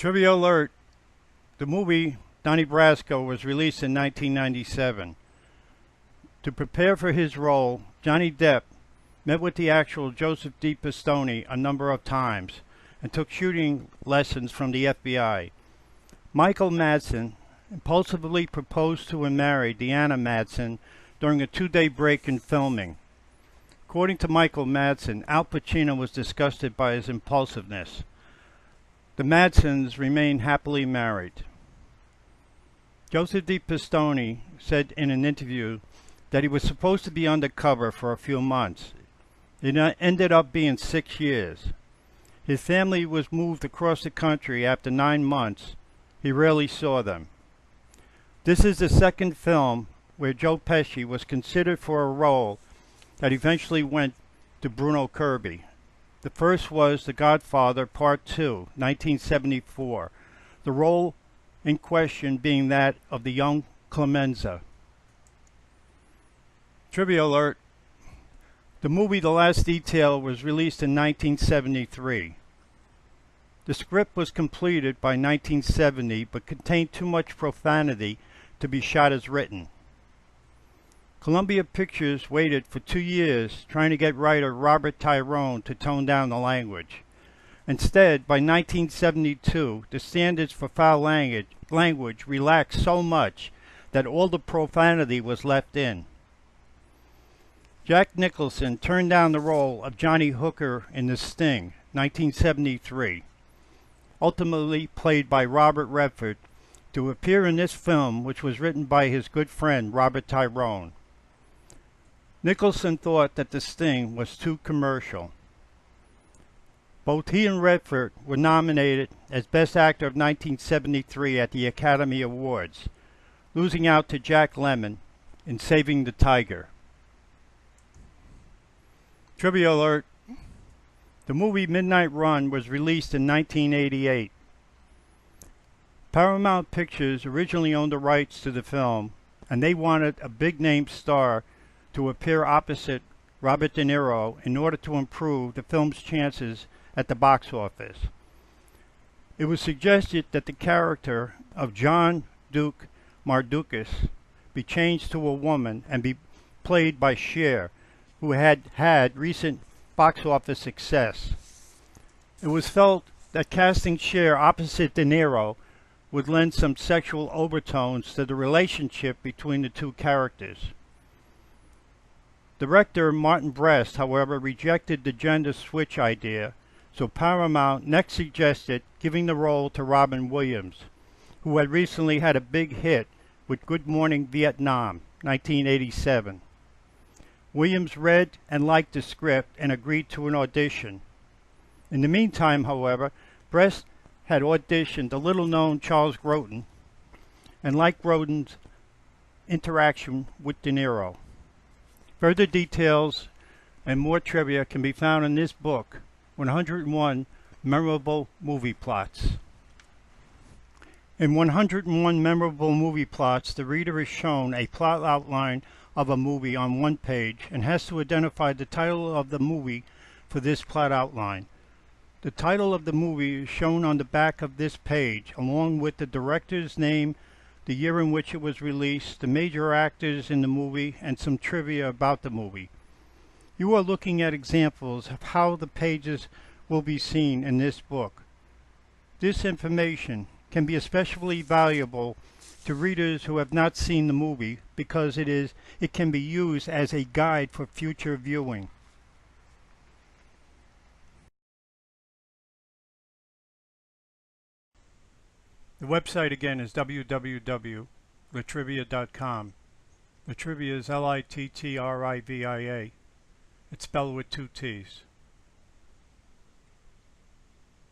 Trivia alert, the movie Donnie Brasco was released in 1997. To prepare for his role, Johnny Depp met with the actual Joseph D. Pistone a number of times and took shooting lessons from the FBI. Michael Madsen impulsively proposed to and married Deanna Madsen during a 2-day break in filming. According to Michael Madsen, Al Pacino was disgusted by his impulsiveness. The Madsens remain happily married. Joseph D. Pistone said in an interview that he was supposed to be undercover for a few months. It ended up being 6 years. His family was moved across the country after 9 months. He rarely saw them. This is the second film where Joe Pesci was considered for a role that eventually went to Bruno Kirby. The first was The Godfather Part 2, 1974, the role in question being that of the young Clemenza. Trivia alert, the movie The Last Detail was released in 1973. The script was completed by 1970 but contained too much profanity to be shot as written. Columbia Pictures waited for 2 years trying to get writer Robert Tyrone to tone down the language. Instead, by 1972, the standards for foul language relaxed so much that all the profanity was left in. Jack Nicholson turned down the role of Johnny Hooker in The Sting, 1973, ultimately played by Robert Redford, to appear in this film, which was written by his good friend Robert Tyrone. Nicholson thought that The Sting was too commercial. Both he and Redford were nominated as Best Actor of 1973 at the Academy Awards, losing out to Jack Lemmon in Saving the Tiger. Trivia alert, the movie Midnight Run was released in 1988. Paramount Pictures originally owned the rights to the film, and they wanted a big-name star to appear opposite Robert De Niro in order to improve the film's chances at the box office. It was suggested that the character of John Duke Mardukas be changed to a woman and be played by Cher, who had had recent box office success. It was felt that casting Cher opposite De Niro would lend some sexual overtones to the relationship between the two characters. Director Martin Brest, however, rejected the gender switch idea, so Paramount next suggested giving the role to Robin Williams, who had recently had a big hit with Good Morning Vietnam, 1987. Williams read and liked the script and agreed to an audition. In the meantime, however, Brest had auditioned the little-known Charles Grodin and liked Grodin's interaction with De Niro. Further details and more trivia can be found in this book, 101 Memorable Movie Plots. In 101 Memorable Movie Plots, the reader is shown a plot outline of a movie on one page and has to identify the title of the movie for this plot outline. The title of the movie is shown on the back of this page, along with the director's name, the year in which it was released, the major actors in the movie, and some trivia about the movie. You are looking at examples of how the pages will be seen in this book. This information can be especially valuable to readers who have not seen the movie because it can be used as a guide for future viewing. The website again is www.littrivia.com. Littrivia is Littrivia. It's spelled with 2 T's.